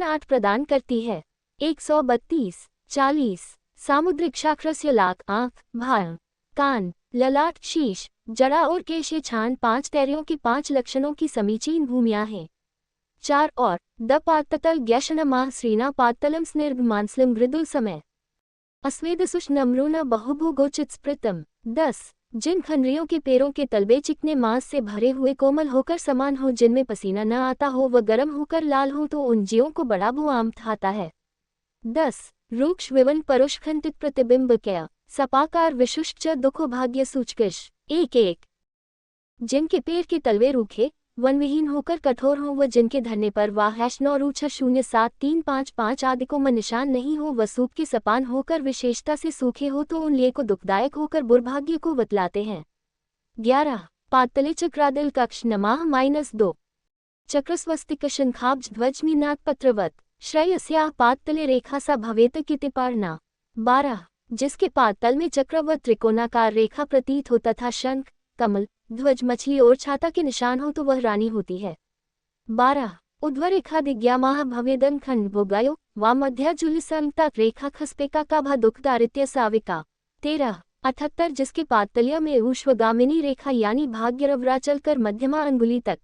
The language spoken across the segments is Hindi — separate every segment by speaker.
Speaker 1: 8 प्रदान करती है। 132, 40 सामुद्रिक शाक्रस्य लाक आँख, भाग, कान, ललाट, शीश, जड़ा और केश। ये छान 5 तैरियों की 5 लक्षणों की समीचीन भूमियाँ हैं। 4 और द पाततल ज्ञशनमा श्रीना पातलम स्निर्भ मांसलम मृदुल समय अस्वेदसुष नम्रूना बहुभोगोचित स्पृतम। 10 जिन खंडरियों के पैरों के तलबे चिकने मांस से भरे हुए कोमल होकर समान हो, जिनमें पसीना न आता हो, व गर्म होकर लाल हो, तो उन जीवों को बड़ा भूआम आता है। 10 रूक्ष विवन परुषखंडित प्रतिबिंब क्या सपाकार विशुष्ट च दुखो भाग्य सूचकश। 1 जिनके पैर के तलवे रूखे वनविहीन होकर कठोर हो, व जिनके धरने पर वाह-9 07355 आदि को मन निशान नहीं हो, व सूप के सपान होकर विशेषता से सूखे हो, तो उन लिए को दुखदायक होकर बुर्भाग्य को बतलाते हैं। 11 पातले चक्रादिल कक्ष नमाह -2 चक्रस्वस्तिक शंखाब्ज ध्वज मीनाक पत्रवत श्रेयस्या पातले रेखा सा भवेत कितिपार्णा। 12 जिसके पातल में चक्र व त्रिकोणाकार रेखा प्रतीत हो तथा शंख, कमल, ध्वज, मछली और छाता के निशान हो, तो वह रानी होती है। 12 उद्वरेखा दिग्यामाह भवेदन खंड भोगायो वा मध्या जुलिसंता रेखा खस्पेका का भा दुखदारित्य साविका। 13 78 जिसके पातल्य में ऊष्वगामिनी रेखा यानी भाग्यरवरा चलकर मध्यमा अंगुली तक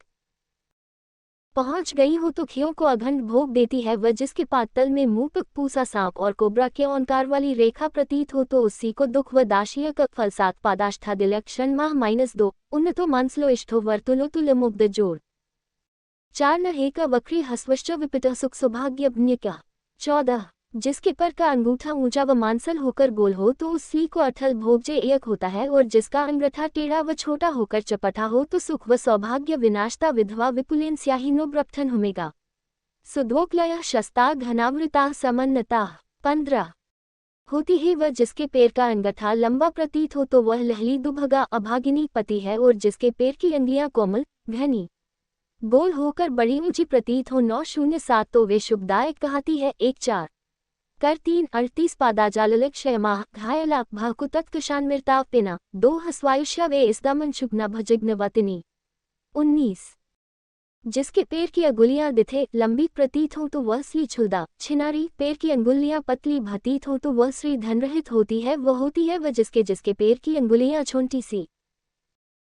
Speaker 1: पहुंच गई हो, तो खियों को अखंड भोग देती है। वह जिसके पातल में मुंह पूसा सांप और कोबरा के ओंकार वाली रेखा प्रतीत हो, तो उसी को दुख व दाशीय फल 7 पादाष्ठा दिलक्षण माह -2 उन्नतो मांसलो इष्टो वर्तुलो तुल मुग्ध जोड़। 4 न हेक वक्री हस्वश्च विपित सुख सौभाग्य का। 14 जिसके पर का अंगूठा ऊंचा व मांसल होकर गोल हो, तो उसी को अठल भोग्य एक होता है, और जिसका अंगूठा टेढ़ा व छोटा होकर चपटा हो, तो सुख व सौभाग्य विनाशता विधवा विपुलेन स्याहीनो ब्रप्ठन होमेगा। सुद्वोक्लय शस्ता घनावृता समन्नता। 15 होती है वह जिसके पैर का अंगूठा लंबा प्रतीत हो, तो वह लहली दुभगा अभागिनी पति है, और जिसके पैर की अंगुलियां कोमल, घनी, गोल होकर बड़ी ऊंची प्रतीत हो। 907 तो वे शुभदायक कहती है। 1-4 कर 3 38 पादाजाललिक क्षयमाह घायलाक भाकुतत्कशान मृताव पिना। 2 हस्वायुष्य वे इसदामन शुभना भजिग्नवतिनी। 19 जिसके पैर की अंगुलियां दिथे लंबी प्रतीत हो, तो वह श्री छुलदा छिनारी। पैर की अंगुलियां पतली भतीत हो, तो वह श्री धनरहित होती है। वह होती है वह जिसके पैर की अंगुलियां छोटी सी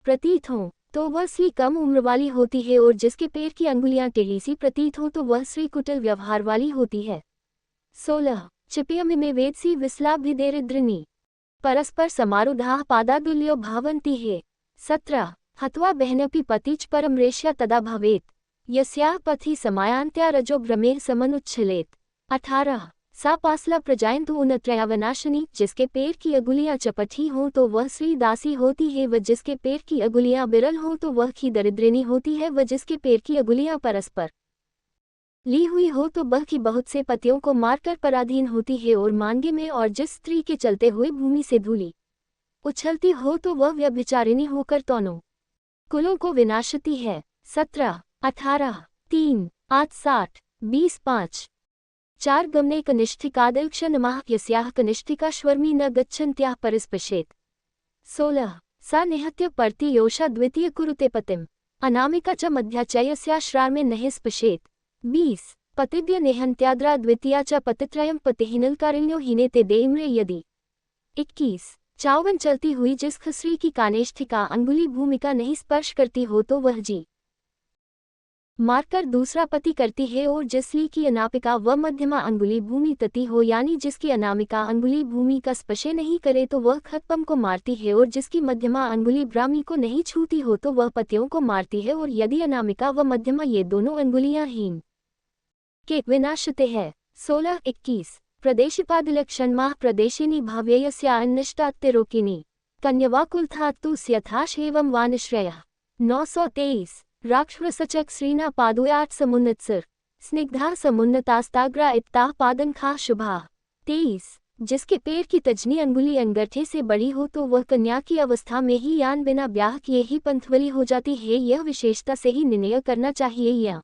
Speaker 1: प्रतीत हों, तो वह श्री कम उम्र वाली होती है, और जिसके पैर की अंगुलियां टेढ़ी सी प्रतीत हो, तो वह श्री कुटिल व्यवहार वाली होती है। 16 चिपयमि वेदसी विस्लाभिदेरिद्रिनी परस्पर समारुधाः पादादुल्यो भावन्ति हे। 17 हत्वा बहनपि पतिच परम रेष्या तदा भवेत् यस्याः पथि समायान्त्या रजो भ्रमेः समनुच्छलेत्। 18 सा पासला प्रजायन्तु उन्नत्रयावनाशिनी जिसके पैर की अंगुलियां चपटी हों, तो वह श्री दासी होती है। वह जिसके पैर की अंगुलियां बिरल हों, तो वह की दरिद्रिनी होती है। वह जिसके पैर की अंगुलियां परस्पर ली हुई हो, तो वह की बहुत से पतियों को मारकर पराधीन होती है और मांगे में, और जिस स्त्री के चलते हुए भूमि से धूलि उछलती हो, तो वह व्यभिचारिणी होकर दोनों कुलों को विनाशती है। 17 18 3 8 60 20 5 4 गमने कनिष्ठिकादल्क्षणमाह यस्याः कनिष्ठिका श्वर्मी न गच्छन्त्याः परिस्पशेत्। 16 सा निहत्य पर्ति योषा द्वितीय कुरुते पतिम अनामिका च मध्या च यस्याः श्रार्मे नहि स्पशेत्। 20 पतिद्य नेहन्त्याद्रा द्वितीया च पतित्रयं पतिहीनलकारिण्यो हीनेते देइम्रे यदि। 21 52 चलती हुई जिस खसरी की कानेष्ठिका अंगुली भूमिका नहीं स्पर्श करती हो, तो वह जी मारकर दूसरा पति करती है, और जिसली की अनामिका व मध्यमा अंगुली भूमि तति हो, यानी जिसकी अनामिका अंगुली भूमि का स्पर्श नहीं करे, तो वह खत्पम को मारती है, और जिसकी मध्यमा अंगुली ब्राह्मी को नहीं छूती हो, तो वह पतियों को मारती है, और यदि अनामिका व मध्यमा ये दोनों अंगुलियां हीन के विनाशते है। 16 21 प्रदेशिपादिलक्षणमाह प्रदेशिनी भाव्ययस्या अन्निष्टात्तिरोकिनी कन्यवाकुलथात्तु स्यथाश एवं वानिश्रयः। 923 राक्षसचक श्रीना पादुयाट समुन्नत्सर स्निग्धा समुन्नतास्ताग्रा इत्ताः पादंखा शुभा। 23 जिसके पैर की तजनी अंगुली अंगूठे से बड़ी हो, तो वह कन्या की अवस्था में ही यान बिना ब्याह किए ही पंथवली हो जाती है। यह विशेषता से ही निर्णय करना चाहिए। या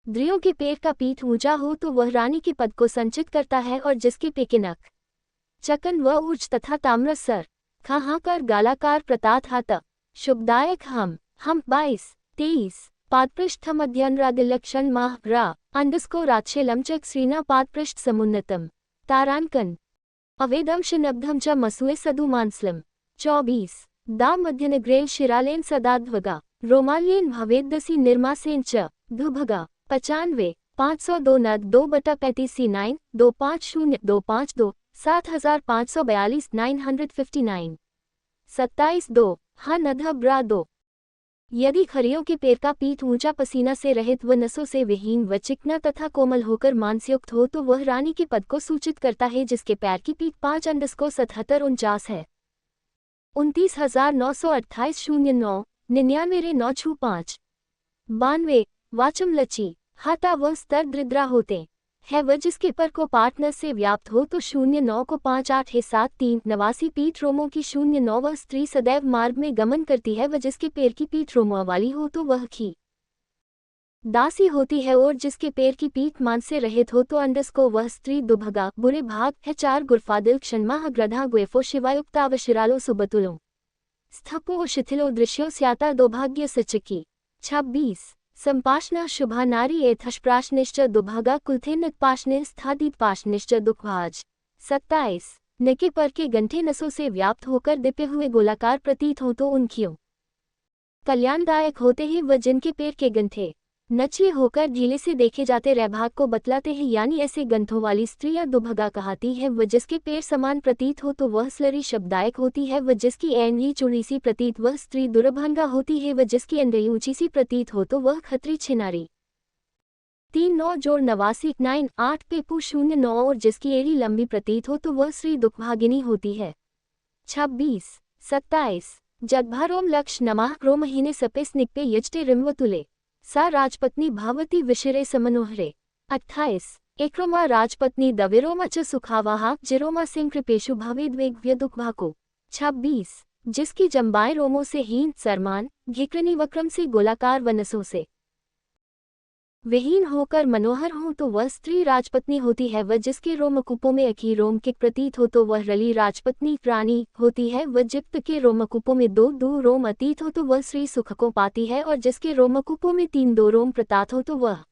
Speaker 1: द्रियों के पैर का पीठ ऊंचा हो, तो वह रानी के पद को संचित करता है, और जिसके पेकिनक चकन व ऊर्ज तथा ताम्रसर खाहाकार गालाकार प्रतात हाथ शुभदायक हम 22 23 पादपृष्ठ मध्यन्रादिलक्षण माह रा _राक्षेलम च श्रीना पादपृष्ठ समुन्नतम तारांकन अवेदंश नब्धम च मसुए सदुमांसलम 24 दा मध्यनग्रेल शिरालेन सदाध्वगा रोमालियन भवेदसी निर्मासेन च दुभगा 95 502 नद 2/35 250 7542 959 27 2 हा नध ब्रा 2। यदि खरियों के पैर का पीठ ऊंचा पसीना से रहित व नसों से विहीन व चिकना तथा कोमल होकर मांसयुक्त हो तो वह रानी के पद को सूचित करता है जिसके पैर की पीठ 5_7749 है। 29,928 09 99 9 5 92 वाचम लची हाथा व स्तर दृद्रा होते है वह जिसके पर को पाठ नस से व्याप्त हो तो 09 को 58 है 73 89 पीठ रोमों की 09 वह स्त्री सदैव मार्ग में गमन करती है व जिसके पैर की पीठ रोमों वाली हो तो वह खी दासी होती है और जिसके पैर की पीठ मांस से रहित हो तो अंडस को वह स्त्री दुभगा बुरे भाग है 4 गुरफादिल क्षणमाह ग्रधा ग्वेफो शिवायुक्ता व शिरालो सुबतुलो स्थपो शिथिलो दृश्यो स्याता दौभाग्य सचकी 26 संपाशना शुभा नारी एथष्प्राशनिश्च दुभागा कुलथेन पाशने स्थादित पाशनिश्च दुखभाज 27 नके पर के गंठे नसों से व्याप्त होकर दिपे हुए गोलाकार प्रतीत हो तो उनकियों कल्याणदायक होते हैं व जिनके पैर के गंठे नचले होकर ढीले से देखे जाते रहभाग को बतलाते हैं यानी ऐसे गंठों वाली स्त्रियां दुभगा कहती है व जिसके पैर समान प्रतीत हो तो वह स्लरी शब्दायक होती है व जिसकी ऐंधी चूड़ी सी प्रतीत वह स्त्री दुर्भंगा होती है व जिसकी अंडई ऊंची सी प्रतीत हो तो वह खत्री छिनारी 3 9 जोड़ 89 9 8 पेपू 0 9 और जिसकी एड़ी लंबी प्रतीत हो तो वह स्त्री दुखभागिनी होती है। 26 27 जगभारोम लक्ष नमाह क्रो महीने सपेस निकपे यजटे रिमवतुले सा राजपत्नी भावती विशिरे समनोहरे 28 एक्रोमा राजपत्नी दविरोमा च सुखावाहा जिरोमा सिंह कृपेशु भावेद्वेग्व्य दुखभाको 26 जिसकी जम्बाएं रोमों से हीन सरमान घिकरनी वक्रम से गोलाकार वनसों से विहीन होकर मनोहर हो तो वह स्त्री राजपत्नी होती है व जिसके रोमकूपों में अखी रोम के प्रतीत हो तो वह रली राजपत्नी रानी होती है व जिप्त के रोमकूपों में 2 रोम अतीत हो तो वह स्त्री सुख को पाती है और जिसके रोमकूपों में 3 रोम प्रतात हो तो वह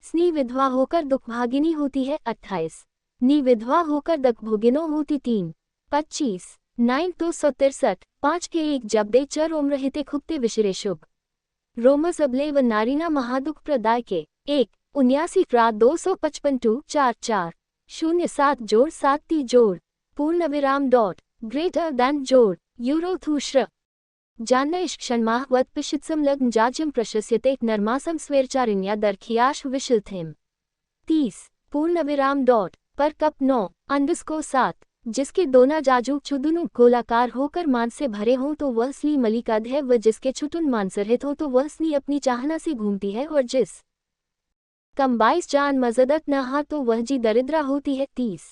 Speaker 1: स्नी विधवा होकर दुखभागिनी होती है। 28 नी विधवा होकर दखभोगिनो होती 3 25 9 तो 163 5 के 1 जब दे च रोम रहते खुबते विशरे शुभ रोमस अबले व नारीना महादुख प्रदाय के 1 79 रात 255 2 4 4 0 7 जोड़ 7 ती जोड़ पूर्ण विराम डॉट ग्रेटर दैन जोड़ यूरो थूश्र जानना क्षणमाह वत पिशित्सम लग्न जाज्यम प्रशस्यते नर्मासम स्वेरचारिण्या दरखियाश विशिलथेम 30 पूर्ण विराम डॉट पर कप 9 अंडस्को 7 जिसके दोना जाजू चुदुनु गोलाकार होकर मांस से भरे हों तो वह स्नी मलिकद है व जिसके छुटुन मांसरहित हो तो वह स्नी अपनी चाहना से घूमती है और जिस कम 22 जान मजदत न हा तो वह जी दरिद्रा होती है। 30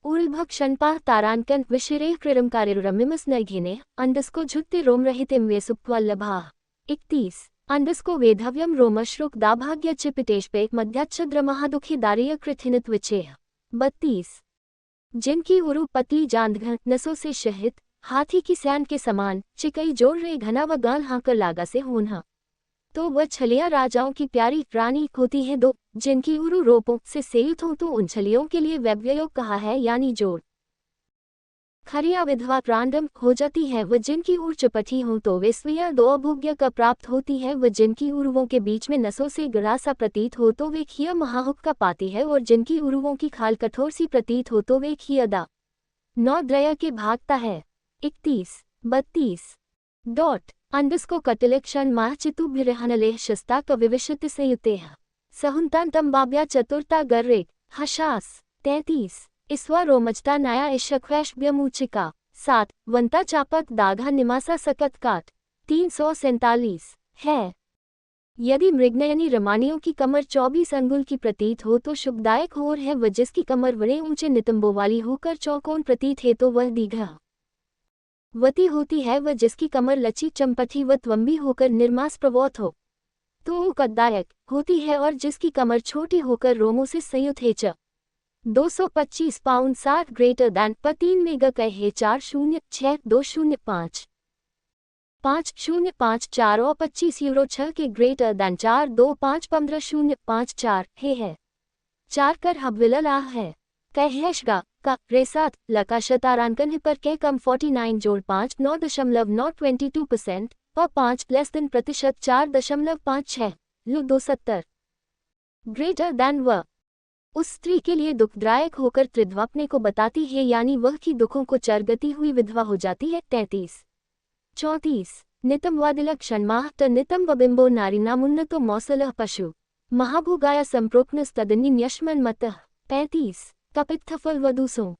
Speaker 1: उल्भ क्षणपाह तारांकन विशिरे कृरमकारिरमिमस न घिने अंडस्को झुत्ते रोम रहितिम वे सुप्वल्लभा 31 अंडस्को वेधव्यम रोमश्रुक दाभाग्य चिपिटेशपे मध्याच्छद्र महादुखी दारिय कृथिनित विचेह 32 जिनकी उरु पतली जांधघन नसों से शहित हाथी की सैन के समान चिकई जोड़ रहे घना व गाल हाँकर लागा से होना तो वह छलियां राजाओं की प्यारी रानी होती है। 2 जिनकी उरु रोपों से सेयुत हो तो उन छलियों के लिए व्यव्ययोग कहा है यानी जोड़ खरिया विधवा प्रांडम हो जाती है व जिनकी उर चपटी हो तो वे स्वीय 2 अभोग्य का प्राप्त होती है व जिनकी उरुवों के बीच में नसों से गड़ा सा प्रतीत हो तो वे खिया महाहुक का पाती है और जिनकी उरुवों की खाल कठोर सी प्रतीत हो तो वे खियदा 9 द्रया के भागता है। 31 32 डॉट अंडस्को कटिलक्षण माह चितुभिरहनलेह शस्ता कविविशत संयुते सहुंतांतम बाब्या चतुर्ता गर्रेक हशास 33 इसवा रोमचता नया इशक्वैश व्यमूचिका 7 वंता चापक दाघा निमासा सकत काट 347 है। यदि मृगनयनी रमानियों की कमर 24 अंगुल की प्रतीत हो तो शुभदायक होर है व जिसकी कमर बड़े ऊंचे नितंबों वाली होकर चौकोन प्रतीत है तो वह दीघा वती होती है व जिसकी कमर लची चंपठी व त्वंबी होकर निर्मास प्रवोत हो तो उकदायक होती है और जिसकी कमर छोटी होकर रोमों से संयुत है 225 पाउंड 60 ग्रेटर दैन पर 3 मेगा कहे 406 205 5054 और 25 6 के ग्रेटर दैन 42515 है 4 कर हबविलल आह है कहशगा का रेसात लका शतारांकन पर के कम 49 जोड़ 5 9.922% और 5 लेस दिन प्रतिशत 4.56 लु 270 ग्रेटर दैन व उस स्त्री के लिए दुखदायक होकर त्रिध्वा अपने को बताती है यानी वह की दुखों को चरगती हुई विधवा हो जाती है 33-34 नितम वादिलक्षण माह त नितम वबिंबो नारीनामुन्नतो मौसलः पशु महाभोगाया संप्रोक्नस्तदनि न्यश्मन मतः 35 कपित्थफल वधुसो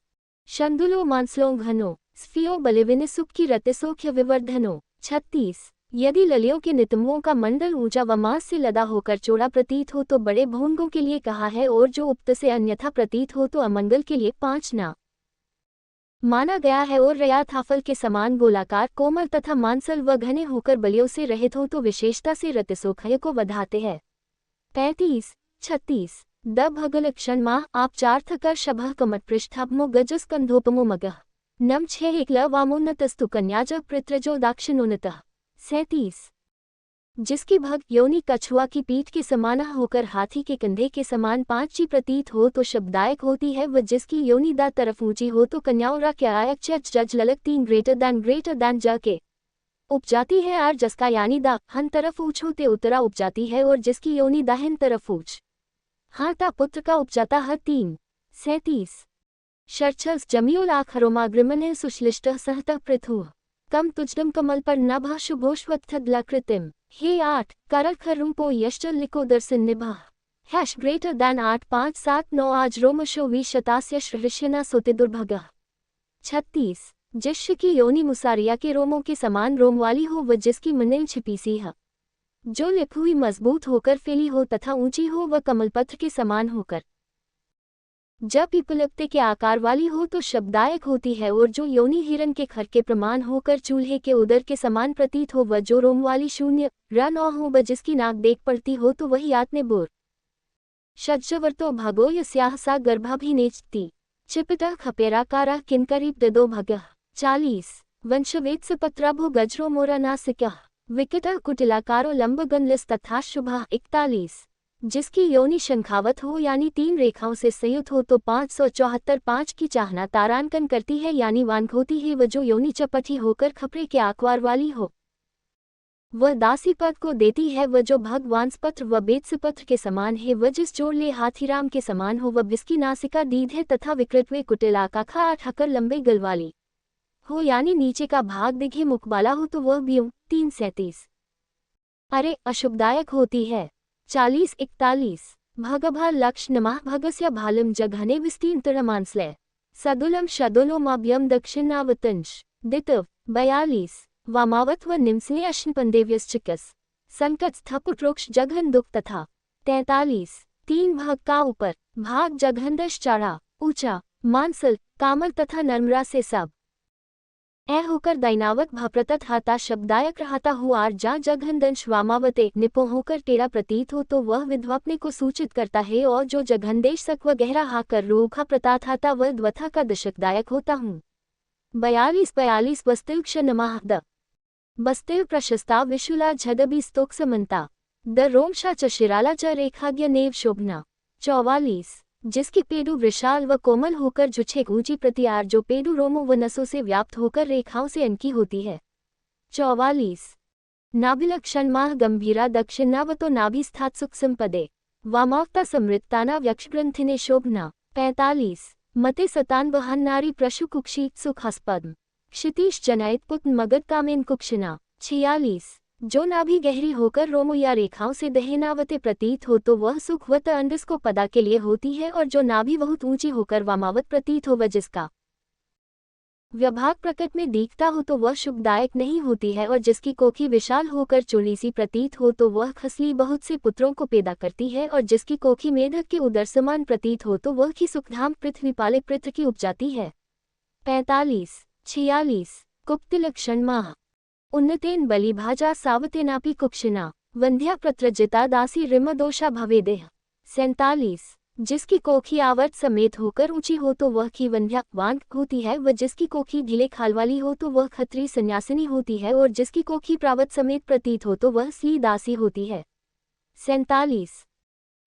Speaker 1: शंदुलो मांसलो घनो स्फियो बलिविनिसुख की रतिसोख्य विवर्धनो 36 यदि ललियों के नितंबों का मंडल ऊंचा व मांस से लदा होकर चौड़ा प्रतीत हो तो बड़े भोंगों के लिए कहा है और जो उक्त से अन्यथा प्रतीत हो तो अमंगल के लिए 5 ना माना गया है और रयाथाफल के समान गोलाकार कोमल तथा मांसल व घने होकर बलियों से रहित हो तो विशेषता से रतिसोखय को बढ़ाते हैं 35-36 द भगलक्षण माह आप चार्थ कर शभः कमट पृष्ठाभमो गजस्कंधोपमो मगः नम 6 एकल वामोन्नतस्तु कन्याज पृत्रजो दाक्षिणोन्नतः 37 जिसकी भग योनि कछुआ की पीठ के समान होकर हाथी के कंधे के समान 5 प्रतीत हो तो शब्दायक होती है व जिसकी योनि दा तरफ ऊंची हो तो कन्याओं के आयक जज ललक 3 ग्रेटर दैन ज के उपजाती है आर जसका यानी दा हन तरफ ऊंच होते उतरा उपजाती है और जिसकी योनि दाहिन तरफ ऊंच हाँ ता पुत्र का उपजाता है 37 शर्छल्स जमियोल आखरोमाग्रिमन सुश्लिष्ट सहत पृथु कम तुजडम कमल पर नभा शुभोष्वत्थदलाकृतिम हे 8 करल खरुंपो यश्चल लिको दर्शन निभा हैश ग्रेटर दैन 8-5-7-9 आज रोमशो वी शतास्य ऋष्यना सोते दुर्भगा 36 जिश्य की योनि मुसारिया के रोमों के समान रोम वाली हो व जिसकी मंडिल छिपी सी है जो लिप हुई मजबूत होकर फैली हो तथा ऊंची हो व कमलपत्र के समान होकर जब पिपलपते के आकार वाली हो तो शब्दायक होती है और जो योनि हिरन के खर के प्रमाण होकर चूल्हे के उदर के समान प्रतीत हो व जो रोम वाली शून्य रन हो व जिसकी नाक देख पड़ती हो तो वही आत्मबोर षज्जवर्तो भगो यस्याह सा गर्भाभिनेचती चिपिता खपेराकारा किंकरी ददो भगः 40 वंशवेत्सपत्राभो गजरो मोरा नासिकः विकटः कुटिलाकारो लंबगनलिस तथा शुभः 41 जिसकी योनि शंखावत हो यानी 3 रेखाओं से संयुक्त हो तो 574 की चाहना तारांकन करती है यानी वांग होती है व जो योनि चपटी होकर खपरे के आकार वाली हो वह दासी पद को देती है व जो भगवांसपत्र व बेत्सपत्र के समान है व जिस जोड़ले हाथीराम के समान हो व जिसकी नासिका दीध है तथा विकृतवे कुटिलाकाखा 8 हकर लंबे गल वाली हो यानी नीचे का भाग दिखे मुखबाला हो तो वह भी 3-37 अरे अशुभदायक होती है 40-41 भगभा लक्ष नमः भगस्य भालम जघने विस्तीर्णतरमांसले सदुलम शदुलोमाभ्यम दक्षिणावतंश दितव 42 वामावत व निम्सले अश्नपंदेव्यश्चिकस संकट स्थपुट्रोक्ष जघन दुख तथा 43 3 भाग का ऊपर भाग जघनदश चारा ऊंचा मांसल कामल तथा नर्मरा से सब ए होकर दैनावत भाप्रतत हाता शब्दायक रहता हुआ जा जघनदंश वामावते निपो होकर टेढ़ा प्रतीत हो तो वह विधवापने को सूचित करता है और जो जघनदेश सक व गहरा हाकर रोखा प्रतात हाता वह द्वथा का दशकदायक होता हूँ 42 बस्तिल क्षनमाह द बस्तिल प्रशस्ता विशुला झदबी स्तोक समन्ता द रोमशा च शिराला च रेखाज्ञ नेव शोभना 44 जिसकी पेडु विशाल व कोमल होकर जुछेक ऊंची प्रतियार जो पेडु रोमों व नसों से व्याप्त होकर रेखाओं से अनकी होती है 44 नाभिलक्षण माह गंभीरा दक्षिणावतो नाभिस्थात सुख संपदे वामावता समृत्ताना व्यक्षग्रंथिने शोभना 45 मते सतान वहन नारी प्रशु कुक्षित सुखास्पद्म क्षितीश जनयत पुत्र मगध कामेन कुक्षिना 46 जो नाभि गहरी होकर रोमों या रेखाओं से दहेनावते प्रतीत हो तो वह सुखवत अंडस को पदा के लिए होती है और जो नाभि बहुत ऊंची होकर वामावत प्रतीत हो व जिसका व्यभाग प्रकट में दिखता हो तो वह शुभदायक नहीं होती है और जिसकी कोखी विशाल होकर चोलीसी प्रतीत हो तो वह खसली बहुत से पुत्रों को पैदा करती है और जिसकी कोखी मेढक के उदर समान प्रतीत हो तो वह की सुखधाम पृथ्वी पाले पृथ्वी की उपजाती है 45-46 कुप्तिलक्षण माह उन्नतेन बलिभाजा सावतेनापि कुक्षिना वंध्या प्रत्रजिता दासी रिमदोषा भवेदेह 47 जिसकी कोखी आवर्त समेत होकर ऊंची हो तो वह खीवंध्या वांग होती है, व जिसकी कोखी ढीले खाल वाली हो तो वह खत्री संन्यासिनी होती है, और जिसकी कोखी प्रावत समेत प्रतीत हो तो वह स्त्री दासी होती है। 47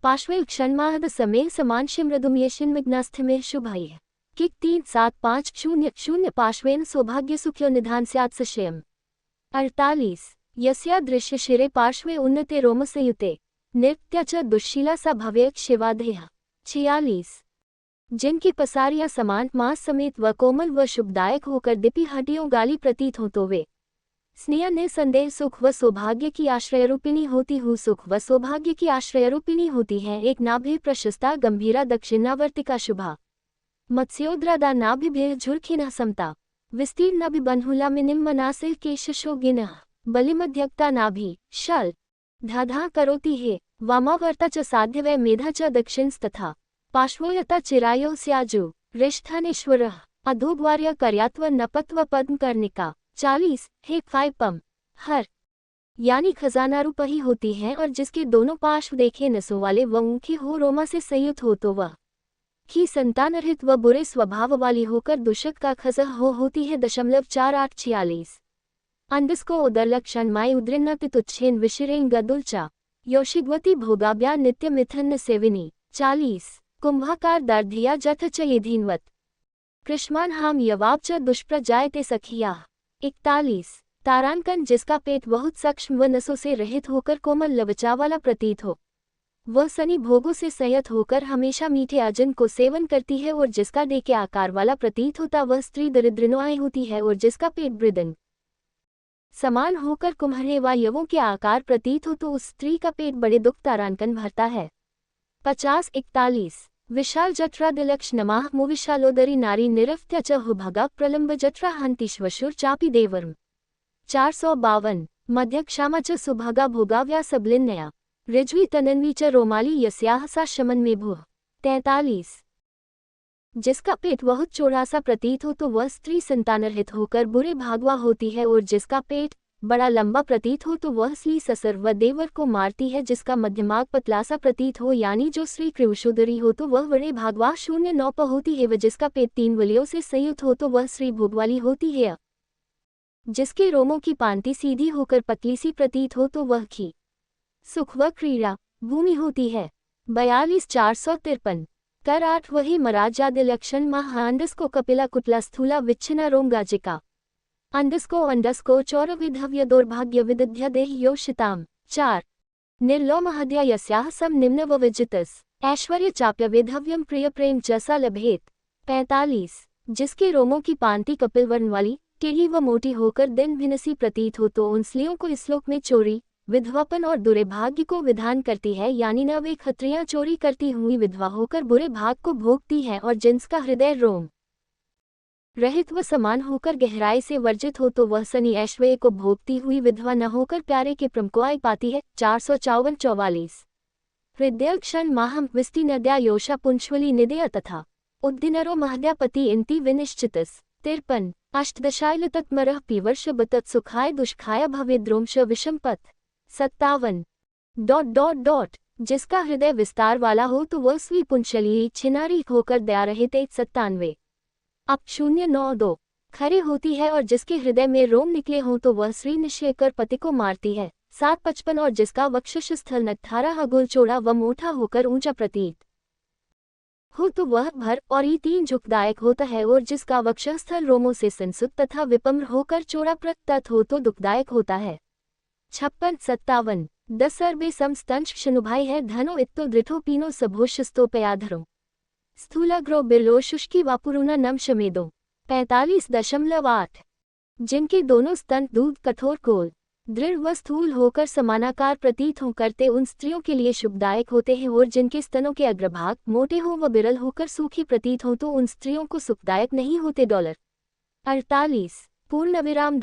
Speaker 1: पार्श्वे क्षणमाहद समय समांश मृदुमयेशिन विघ्नास्थ्य शुभाय किक 3750 पार्श्वेन सौभाग्य सुख्यो निधान स्यात् सशयम्। 48 यस्या दृश्य शिरे पार्श्वे उन्नते रोमसयुते नृत्य च दुश्शीला सा भवेत् शिवाधेय। 46 जिनकी पसारियां समान मांस समेत व कोमल व शुभदायक होकर दिपी हड्डियों गाली प्रतीत हो तो वे स्नेह निसंदेह सुख व सौभाग्य की आश्रयरूपिणी होती हूँ, सुख व सौभाग्य की आश्रयरूपिणी होती है। एक नाभि प्रशस्ता गंभीरा दक्षिणावर्तिका शुभा मत्स्योद्रादा नाभिभेह झुर्खिना समता विस्तीर्णाभिबन्हुला मिनिम मनासिल केशशोगिनः बलिमध्यक्ता नाभि शल धाधा करोति हे वामावर्ता च साध्य वै मेधा च दक्षिणस्तथा पार्श्वोयता चिरायो स्याजु रिष्ठानेश्वरः अधोग्वार्य कर्यात्व नपत्व पद्म कर्णिका। 40 हे फाइपम हर यानी खजाना रूप ही होती है, और जिसके दोनों पार्श्व देखे नसों वाले व ऊँखी हो रोमा से संयुक्त हो तो वह की संतानरहित व बुरे स्वभाव वाली होकर दुष्ट का खसह हो होती है। 48 अंडस्को उदरलक्षण माई उद्रिन्नति तुच्छेन विशिरेन गदुलचा योषिग्वती भोगाभ्या नित्य मिथन्न सेविनी। 40 कुंभाकार दर्धिया जथ च येधीनवत कृष्मान हाम यवाब च दुष्प्रजायते सखिया। 41 तारांकन जिसका पेट बहुत सूक्ष्म व नसों से रहित होकर कोमल लवचा वाला प्रतीत हो, वह सनी भोगों से संयत होकर हमेशा मीठे अजन को सेवन करती है, और जिसका डे के आकार वाला प्रतीत होता वह स्त्री दरिद्रनुआई होती है, और जिसका पेट मृदंग समान होकर कुम्हरे व यवों के आकार प्रतीत हो तो उस स्त्री का पेट बड़े दुख तारांकन भरता है। 41 विशाल जठरा दिलक्ष नमाह मुविशालोदरी नारी निरफ्त्य च हुभगा प्रलंब जठरा हंतिश्वशुर चापी देवर्म। 452 मध्य क्षामा च सुभगा भोगाव्या सबलिन्नया ऋज्वी तनन्वी च रोमाली यस्याह सा शमन में भूः। 43 जिसका पेट बहुत चौड़ा सा प्रतीत हो तो वह स्त्री संतानरहित होकर बुरे भागवा होती है, और जिसका पेट बड़ा लंबा प्रतीत हो तो वह स्त्री ससुर व देवर को मारती है। जिसका मध्यमाग पतला सा प्रतीत हो यानी जो स्त्री कृवशोदरी हो तो वह बड़े भागवा 0 प होती है, व जिसका पेट 3 वलियों से संयुक्त हो तो वह स्त्री भोगवाली होती है। जिसके रोमों की पांति सीधी होकर पतली सी प्रतीत हो तो वह की सुख व क्रीड़ा भूमि होती है। 42 453 कर 8 वही मराजादिलक्षण महाअंडस को कपिला कुटला स्थूला विच्छिन्ना रोमगाजिका अंडस्को चौर विधव्य दौर्भाग्य विदध्य देह योषिताम। 4 निर्लोमहद्या यस्याह सम निम्न व विजितस ऐश्वर्य चाप्य विधव्यम प्रिय प्रेम जसा लभेत। 45 जिसके रोमों की पांति कपिल वर्ण वाली टेढ़ी व मोटी होकर दिन भिनसी प्रतीत हो तो उन स्त्रियों को इस श्लोक में चोरी विधवापन और बुरे भाग्य को विधान करती है, यानी न वे खत्रियां चोरी करती हुई विधवा होकर बुरे भाग को भोगती है, और जिनका हृदय रोम रहित व समान होकर गहराई से वर्जित हो तो वह सनी ऐश्वर्य को भोगती हुई विधवा न होकर प्यारे के प्रेम को आई पाती है। 454 44 हृदय क्षण माहम विस्ती नद्या योषा पुंशवली निदय तथा उद्दिनरो महद्यापति इंति विनिश्चितस। 53 अष्टदशाइल तत्मरः पीवर्ष बतत सुखाय दुष्खाय भवे द्रोमश विषमपथ। 57 जिसका हृदय विस्तार वाला हो तो वह स्वी पुंशली छिनारी होकर दया रहित। 97 अब 092 खरे होती है, और जिसके हृदय में रोम निकले हों तो वह स्त्री निश्चय कर पति को मारती है। 755 और जिसका वक्षस्थल स्थल 18 गोल चौड़ा व मोटा होकर ऊंचा प्रतीत हो तो वह भर और ई 3 झुकदायक होता है, और जिसका वक्षस्थल रोमों से संसुत तथा विपम्र होकर चौड़ा प्रतत हो तो दुखदायक होता है। 56 10 अर्बे समस्तंश क्षनुभाई है धनो इत्तो दृढ़ो पीनो सभोषस्तोपयाधरो स्थूलाग्रो बिरलो शुष्की वापुरुना नम शमेदो। 45.8 जिनके दोनों स्तन दूध कठोर कोल दृढ़ व स्थूल होकर समानाकार प्रतीत हो करते उन स्त्रियों के लिए शुभदायक होते हैं, और जिनके स्तनों के अग्रभाग मोटे हो व बिरल होकर सूखी प्रतीत हो तो उन स्त्रियों को सुखदायक नहीं होते। 48 पूर्णविराम ...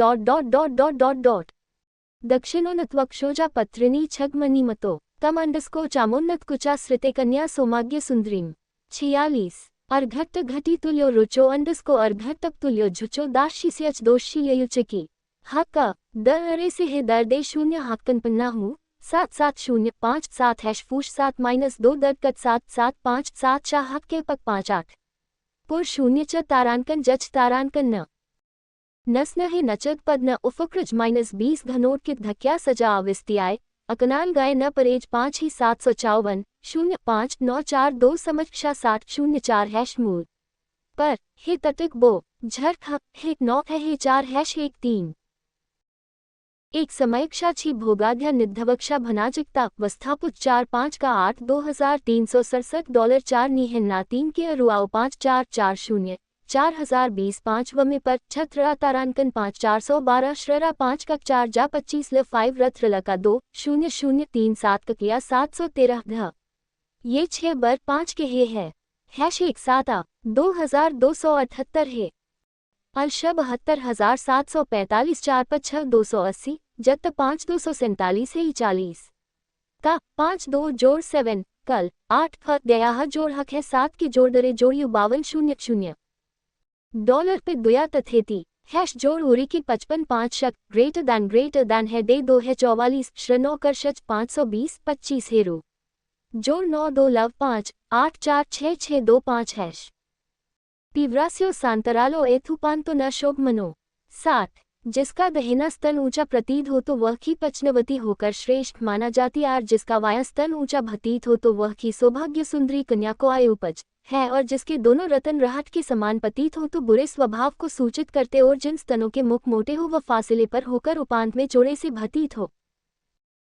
Speaker 1: दक्षिणोन्नत्वक्षोजा पत्रिणी छगमणिमतो तम अंडस्को चामोन्नत कुचाश्रिते कन्या सौमाग्य सुंदरीम। 46 अर्घट्ट घटी तुल्यो रुचो अंडस्को अर्घट्टक तुल्यो झुचो दाशिस्यच दोषीयुचकी हक्का द अरे से हे दर्दे 0 हक्कन पन्ना हूँ 77057 फूश 7-2 दरकत 775 शाह के पक 58 पुर 0 तारांकन जच तारांकन नस्न है नचद पद न उफक्रज -20 घनोट के धक्या सजा आविस्तियाय अकनाल गाय न परेज 5 ही 754 05 942 समक्षा 6004 मूल पर हे तटिक बो झरख हे 9 है 4 13 एक समयक्षा छी भोगाध्या निधवक्षा भनाजिकता वस्थापुत 4-5 का 8 $2367 4 निहन्ना 3 के अरुआओ 5440 4020 5 वमे पर छत्रा तारांकन 5 412 श्ररा 5 का 4 जा 25 ल 5 रथ्रला का 2 0037 का किया 713 ध ये 6 बर 5 के है #1 7 2278 है अलशब 72745 4 280 जत 5 247 है 40 का 5 2 जोड़ 7 कल 8 फ दया जोड़ हक है 7 की जोड़ दरे जोड़ी 5200 डॉलर पे दुया तथेती जोड़ उरी की 55 शक ग्रेटर दैन है दे 2 है 44 श्रनो करशच 520 25 हेरो जोड़ 9 2 लव 5 8 4 6 6 2 5 पिव्रास्यो सांतरालो एथुपांतो न शोभ मनो 7 जिसका दहिना स्तन ऊंचा प्रतीत हो तो वह की पचनवती होकर श्रेष्ठ माना जाती और जिसका वाया स्तन ऊंचा भतीत हो तो वह की सौभाग्य सुंदरी कन्या को आय उपज है और जिसके दोनों रतन राहट के समान प्रतीत हो तो बुरे स्वभाव को सूचित करते और जिन स्तनों के मुख मोटे हो वह फासिले पर होकर उपांत में चौड़े से भतीत हो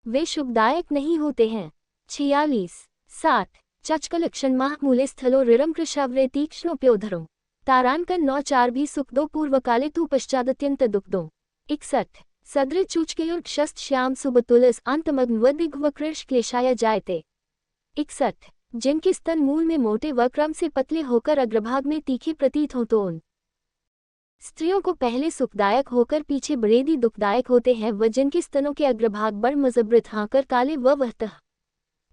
Speaker 1: वे शुभदायक नहीं होते हैं 46 7 चचकलक्षण माह मूले स्थलो रिरम कृषाव्रे तीक्ष्णोप्योधरों तारांकन 9 4 भी सुख दो पूर्वकाले तू पश्चादत्यंत दुख दो 61 सदृ चूचकयुर्ग शस्त श्याम सुबतुलस अंतमग्न व दिग्वकृष क्लेशाय जायते 61 जिनके स्तन मूल में मोटे व क्रम से पतले होकर अग्रभाग में तीखे प्रतीत हो तो उन स्त्रियों को पहले सुखदायक होकर पीछे बड़ेदी दुखदायक होते हैं व जिनके स्तनों के अग्रभाग बड़ मजबृत हाकर काले व वहतः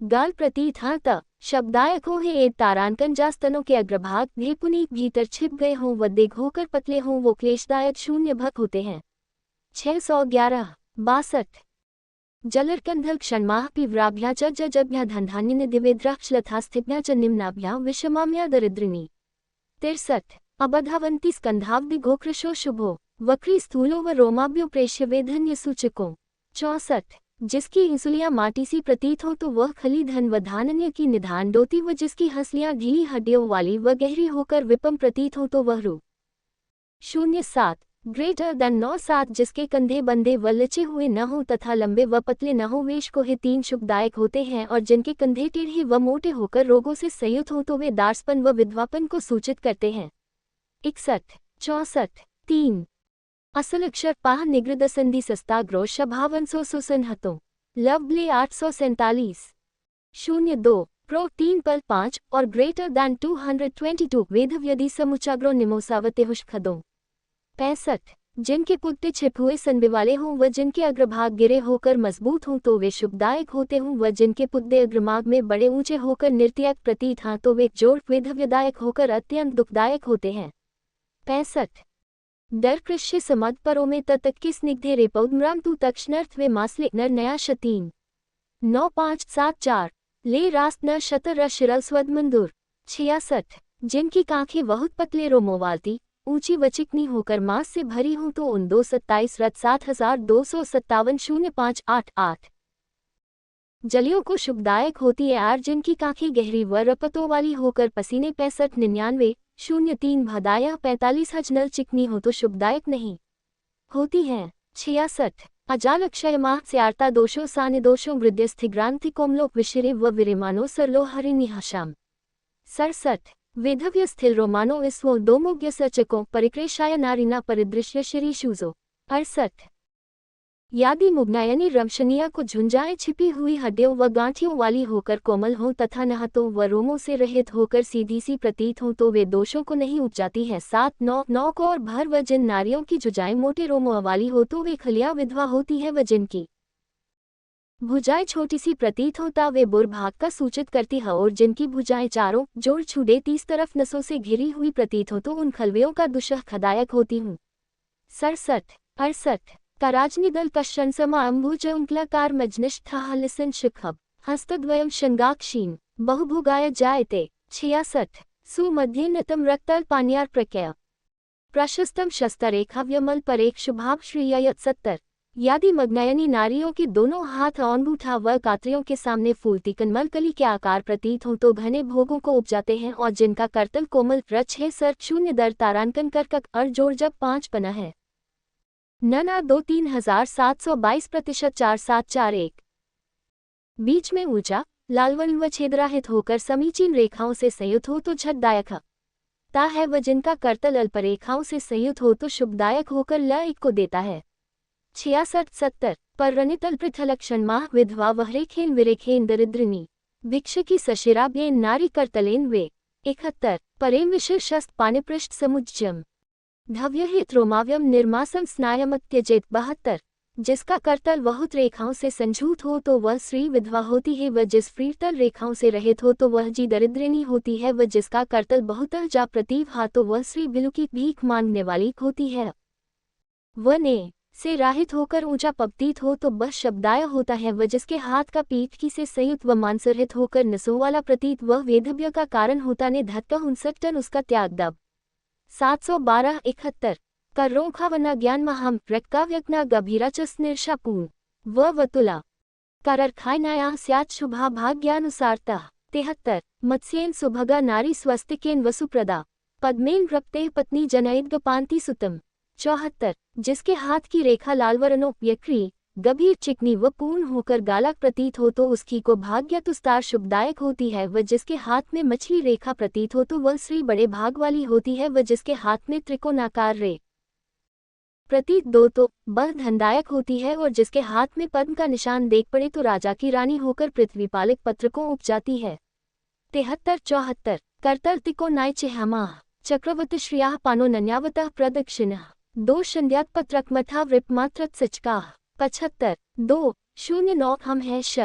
Speaker 1: गाल प्रतीत हाँ त शब्दायक हो है एक तारांकन जा स्तनों के अग्रभाग भेपुनीक भीतर छिप गए हों व दिग होकर पतले हों वो क्लेशदायक शून्य भक होते हैं 611 62 जलरकंधल क्षणमाह पिव्राभ्या च जजभ्या धनधान्य दिवेद्राक्षलथा स्थिभ्या च निम्नाभ्या विषमाम्या दरिद्रिणी 63 अबधावंती स्कंधाब्दि घोकृशो शुभो वक्री स्थूलो व रोमाभ्यो प्रेष्य वेधन्य सूचकों 64 जिसकी इंसुलियां माटी सी प्रतीत हो तो वह खली धन व धान्य की निधान डोती व जिसकी हंसलियां ढीली हड्डियों वाली व गहरी होकर विपम प्रतीत हो तो वह रू 07 ग्रेटर देन 97 जिसके कंधे बंधे व लचे हुए न हो तथा लंबे व पतले न हो वेश को हे 3 शुभदायक होते हैं और जिनके कंधे टेढ़े व मोटे होकर रोगों से संयुक्त हो तो वे दार्सपन व विधवापन को सूचित करते हैं 61 64 3 असल अक्षर पाह निगृद संधि सस्ताग्रो शभावंसो सुसनहतों लवब्ले 847 02 प्रो 3 पल 5 और ग्रेटर दैन 222 वेधव्यदि समुचाग्रो निमोसावते हुष्खदों 65 जिनके पुट्टे छिप हुए संबे वाले हों व जिनके अग्रभाग गिरे होकर मजबूत हों तो वे शुभदायक होते हों व जिनके पुद्दे अग्रमाग में बड़े ऊंचे होकर निर्त्यक प्रतीत हाँ तो वे जोड़ वेधव्यदायक होकर अत्यंत दुखदायक होते हैं 65 डर कृष्य समद परों में ततक्की स्निग्धे रेपौद्मराम तू तक्षणर्थ वे मासले नर नया शतीन 9574 ले रास्त न शतर शिरल स्वद मंदुर 66 जिनकी कांखें बहुत पतले रोमों वालती ऊंची व चिकनी होकर मांस से भरी हों तो उन 227 रथ 7257 0588 जलियों को शुभदायक होती है और जिनकी कांखें गहरी व रपतों वाली होकर पसीने 65 99 03 भदाया 45 हजनल चिकनी हो तो शुभदायक नहीं होती हैं 66 अजाल अक्षय माह से आर्ता दोषों साने दोषों वृद्ध्यस्थिग्रांति कोमलोक विशिरे व विरिमानो सरलो हरिणी हशाम 67 वेधव्य स्थिल रोमानो इसवो दोमोग्य सचकों परिक्रेशाय नारीना परिदृश्य शिरीशूजो 68 यादि मुग्नायनी रमशनिया को झुंझाए छिपी हुई हड्डियों व गांठियों वाली होकर कोमल हों तथा नहतों व रोमों से रहित होकर सीधी सी प्रतीत हों तो वे दोषों को नहीं उपजाती हैं 7-9 को और भर व जिन नारियों की जुजाएं मोटे रोमों वाली हो तो वे खलिया विधवा होती है व जिनकी भुजाएं छोटी सी प्रतीत होता वे बुरभाग का सूचित करती है और जिनकी भुजाएं चारों जोड़ छुड़े 30 तरफ नसों से घिरी हुई प्रतीत हो तो उन खलवियों का दुशह खदायक होती हूँ 67 68 कराजनिदल कश्चन अम्बुज उंक्लाकार मजनिष्ठ लिसन शिखब हस्तद्वयम शंगाक्षीन बहुभुगाय जायते 66 सुमध्येन्नतम रक्तल पानियार प्रत्यय प्रशस्तम शस्तरेखाव्यमल परेख शुभाभ श्रीयत 70 यादि मग्नयनी नारियों के दोनों हाथ अंगूठा व कातरियों के सामने फूलती कनमल कली के आकार प्रतीत हो तो घने भोगों को उपजाते हैं और जिनका करतल कोमल रच है सर शून्य दर तारांकन करकक और जोड़ जब 5 पना है नना 2-3722% 4741 बीच में ऊंचा लालवन व छेदराहित होकर समीचीन रेखाओं से संयुक्त हो तो झटदायक ता है व जिनका करतल अल्परेखाओं से संयुक्त हो तो शुभदायक होकर ल एक को देता है 66-70 परनितल पृथलक्षण माह विधवा वहरेखेन विरेखेन दरिद्रिनी भिक्षकी सशिराभ्येन नारी करतलेन वे 71 परेम विशिष्ट पानिपृष्ठ समुज्जम धव्यहित रोमाव्यम निर्मासम स्नायमत्यजेत 72 जिसका करतल बहुत रेखाओं से संजूत हो तो वह स्त्री विधवा होती है व जिस फ्रीतल रेखाओं से रहित हो तो वह जी दरिद्रिणी होती है व जिसका करतल बहुतल जा प्रतीव हा तो वह स्त्री बिलु की भीख मांगने वाली होती है व ने से राहित होकर ऊंचा पपतीत हो तो बस शब्दाय होता है व जिसके हाथ का पीठ की से संयुक्त व मांसरहित होकर नसों वाला प्रतीत वह वेधव्य का कारण होता ने धत्का 59 टन उसका त्याग दब 712-71 कर्रोखा वना ज्ञान महाम रक्काव्यज्ञा गभीराचस निर्षापूर्ण व वतुला करखायनाया स्यात् शुभा भाग्यानुसारता 73 मत्स्येन सुभगा नारी स्वस्तिकेन वसुप्रदा पद्मेन रक्ते पत्नी जनैद गपांति सुतम 74 जिसके हाथ की रेखा लालवरनोप्यक्री गंभीर चिकनी व पूर्ण होकर गालक प्रतीत हो तो उसकी को भाग्यतुस्तार शुभदायक होती है व जिसके हाथ में मछली रेखा प्रतीत हो तो वह स्त्री बड़े भाग वाली होती है व जिसके हाथ में त्रिकोणाकार रे प्रतीत दो तो बह धनदायक होती है और जिसके हाथ में पद्म का निशान देख पड़े तो राजा की रानी होकर पृथ्वीपालक पत्र को उपजाती है 73-74 करतल तिकोनाय चेहमा चक्रवत श्रिया पानो नन्यावतः प्रदक्षिण 2 शंद्यात पत्रकमथा वृपमात्रत सचका 75 2-0-9 हम है श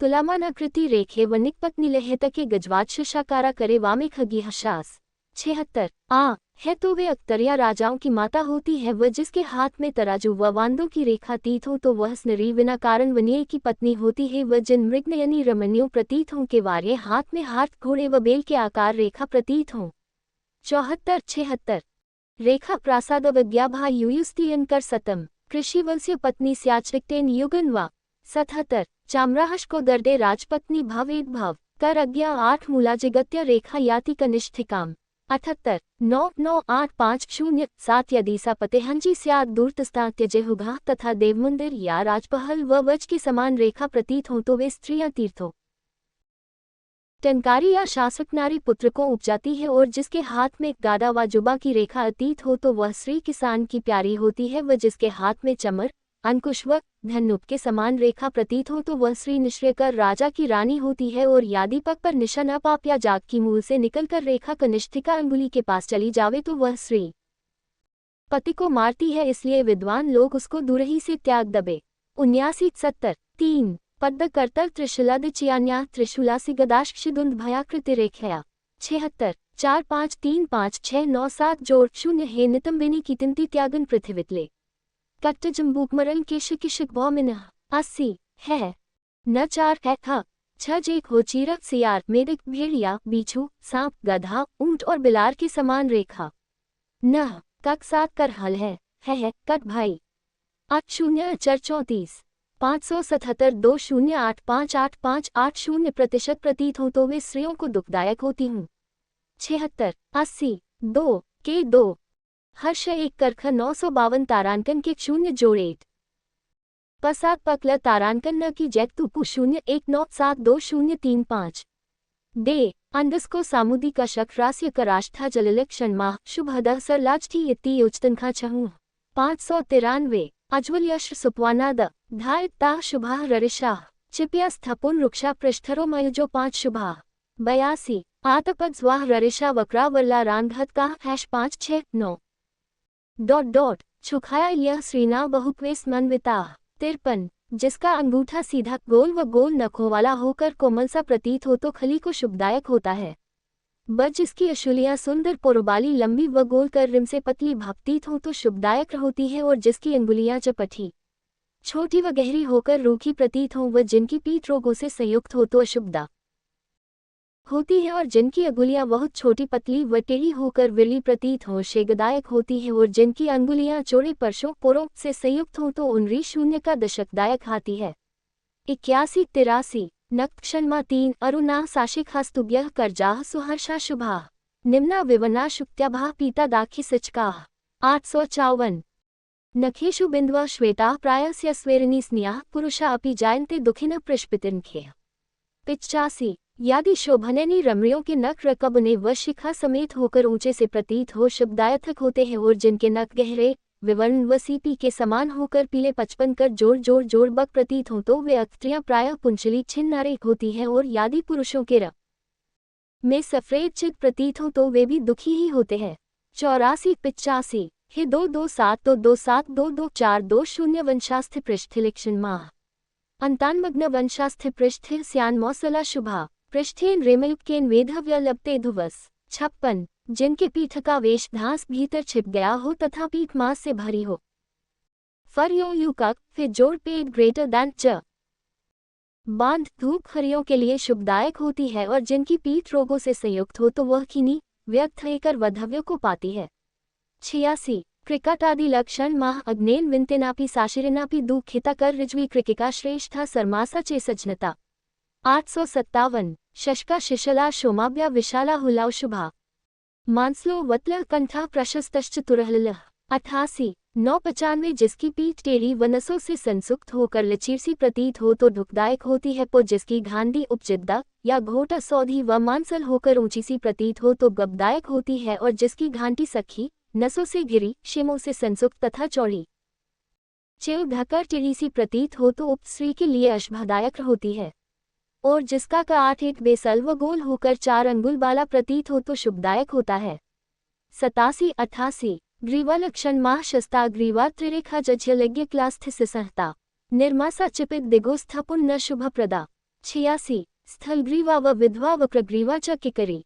Speaker 1: तुलामानाकृति रेखे व निकपत्नी लहेत के गजवात शशाकारा करे वामे खगी हशास 76 आ है तो वे अख्तरिया राजाओं की माता होती है व जिसके हाथ में तराजू व वांदों की रेखा तीत हो तो वह स्नरी बिना कारण वनीय की पत्नी होती है व जिन मृगनयनी रमणियों प्रतीत हों के वार्य हाथ में हाथ घोड़े व बेल के आकार रेखा प्रतीत हों 74-76 रेखा प्रासाद विज्ञाभा युयुस्तियन कर सतम कृषिवंश्य पत्नी स्याचरिक्तेन युगन वा 77 चामराहश को दर्दे राजपत्नी भावेद भाव कर अज्ञा 8 मूलाजिगत्य रेखा याति कनिष्ठिकाम 78 9-9-8-5-0-7 यदि सा पतेहंजी स्याद दूरतस्ता त्यजेहुगा तथा देवमंदिर या राजपहल व वज की समान रेखा प्रतीत हो तो वे स्त्रियां तीर्थों टंकारी या शासक नारी पुत्र को उपजाती है और जिसके हाथ में गादा व जुबा की रेखा अतीत हो तो वह स्त्री किसान की प्यारी होती है व जिसके हाथ में चमर अंकुश व धनुप के समान रेखा प्रतीत हो तो वह स्त्री निश्चयकर राजा की रानी होती है और यादि पग पर निशान अपाप या जाग की मूल से निकलकर रेखा कनिष्ठिका अंगुली के पास चली जावे तो वह स्त्री पति को मारती है इसलिए विद्वान लोग उसको दूरही से त्याग दबे 79-70 3 पद्द करतल त्रिशूलादिचियान्या त्रिशूलासी गदाश्क्षिदुंद भयाकृति रेखया 76 4-5-3-5-6-9-7 जोड़ 0 हे नितंबिनी कीतिंती त्यागन पृथ्वीतले कट्टजम्बूकमरन केशकिशक भौमिन 80 है न 4 है था 6 एक हो चीरक सियार मेढक भेड़िया बीछू सांप गधा ऊंट और बिलार की समान रेखा न कक 7 कर हल है कट भाई 8-0-34 577 2-0-8-5-8-5-8-0% प्रतीत हो तो वे स्त्रियों को दुखदायक होती हूँ 76 80 2 के 2 हर्ष 1 करख 952 तारांकन के 0 जोड़ेट पसात पकल तारांकन न की जैक तुपु 0-19-7-2-0-3-5 दे अंडस्को सामुदी का शक रास्य कराष्ठा जललक्षण माह शुभ हदह सरलाजठी इत्ती योजतनखा छहूँ 593 अज्वल यश सुपवानाद धाय ताह शुभा ररिशाह चिप्या स्थपुन रुक्षा पृष्ठरो मयुजो 5 शुभा 82 आतपद स्वाह ररिशा वक्रा वर्ला रांधत का #569 छुखाया यह श्रीना बहुक्वेस मनविता 53 जिसका अंगूठा सीधा गोल व गोल नखों वाला होकर कोमल सा प्रतीत हो तो खली को शुभदायक होता है ब जिसकी अशुलियाँ सुंदर पोरोबाली लंबी व गोल कर रिम से पतली भापतीत हो तो शुभदायक होती है, और जिसकी अंगुलियाँ चपटी छोटी व गहरी होकर रूखी प्रतीत हों व जिनकी पीठ रोगों से संयुक्त हो तो अशुभदा होती है, और जिनकी अंगुलियां बहुत छोटी पतली व टेढ़ी होकर विरली प्रतीत हों शेगदायक होती है, और जिनकी अंगुलियां चौड़े परशों पोरों से संयुक्त हों तो उनरी शून्य का दशकदायक आती है। 81-83 नक्षन्मा 3 अरुणा साशिक हस्तुभ्यः करजाः सुहर्षा शुभाः निम्ना विवना शुक्त्याभाः पीता दाखी सचकाः 854 नखेषु बिंदवः श्वेताः प्रायस्य स्वेरिणी स्नेहाः पुरुषा अपि जायन्ते दुखिनः प्रष्पितिन्ख्यः 85 यदि शोभनैनी रमणियों के नख रकबने व शिखा समेत होकर ऊंचे से प्रतीत हो शुभदायक होते हैं, और जिनके नख गहरे विवर्ण व सीपी के समान होकर पीले 55 कर जोड़ बक प्रतीत हो तो वे अक्त्रियां प्रायः पुंचली छिन्नारेक होती हैं, और यदि पुरुषों के रंग में सफेद चित प्रतीत हो तो वे भी दुखी ही होते हैं। 84-85 हे 227-227-2242 वंशास्थ पृष्ठिलिक्षण माह अंतान्मग्न वंशास्थ पृष्ठ स्यान मौसला शुभा पृष्ठेन रेमयुक्केन वेधव्य लपते धुवस 56 जिनके पीठ का वेश घास भीतर छिप गया हो तथा पीठ मांस से भरी हो। फरियों युकक फिर जोड़ पेट ग्रेटर दैन च बांध धूप खरियों के लिए शुभदायक होती है, और जिनकी पीठ रोगों से संयुक्त हो तो वह खीनी व्यक्त लेकर वधव्य को पाती है। 86 क्रिकटादि लक्षण माह अग्नेन विंतेनापि साशिरेनापि दुखिता कर ऋज्वी क्रिकिका श्रेष्ठा सरमासा चे सजनता 857 शशका शिशला शोमाभ्या विशाला हुलाव शुभा मांसलो वतल कंठा प्रशस्तश्च तुरहलह 88 995 जिसकी पीठ टेढ़ी व नसों से संसुक्त होकर लचीरसी प्रतीत हो तो दुखदायक होती है, पो जिसकी घांडी उपजिद्दा या घोटा सौधी व मांसल होकर ऊंची सी प्रतीत हो तो गबदायक होती है, और जिसकी घांटी सखी नसों से घिरी शेमों से संसुक्त तथा चौड़ी चेव ढकर टेढ़ी सी प्रतीत हो तो उपस्त्री के लिए अशुभदायक होती है, और जिसका का 8 बेसल व गोल होकर 4 अंगुल बाला प्रतीत हो तो शुभदायक होता है। 87-88 ग्रीवा लक्षण माह शस्ता ग्रीवा त्रिरेखा जज्यलज्ञ क्लास्थ सिसहता निर्मासा चिपित दिगोस्था पुण्य शुभ प्रदा 86 स्थल ग्रीवा व विधवा वक्रग्रीवा च किकरी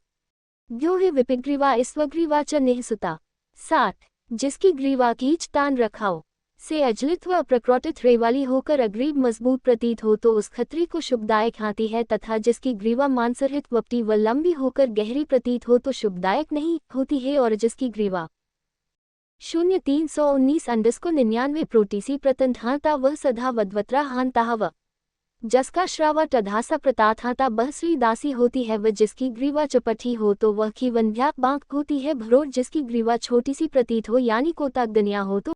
Speaker 1: द्योहि विपिग्रीवा ईस्वग्रीवा च निहसुता 60 जिसकी ग्रीवा कीच तान रखाओ से अजलित व प्रक्रौटित रेवाली होकर अग्रीब मजबूत प्रतीत हो तो उस खत्री को शुभदायक आती है, तथा जिसकी ग्रीवा मांसरहित वपटी व लंबी होकर गहरी प्रतीत हो तो शुभदायक नहीं होती है, और जिसकी ग्रीवा 0319-99 प्रोटीसी प्रतंधाता वह सधा वद्वत्रा हांता व जसका श्रावा टधासा प्रताथाता बहश्री दासी होती है, व जिसकी ग्रीवा चपटी हो तो वह की वंध्याक बांक होती है, भरोर जिसकी ग्रीवा छोटी सी प्रतीत हो यानी कोताग्दनिया हो तो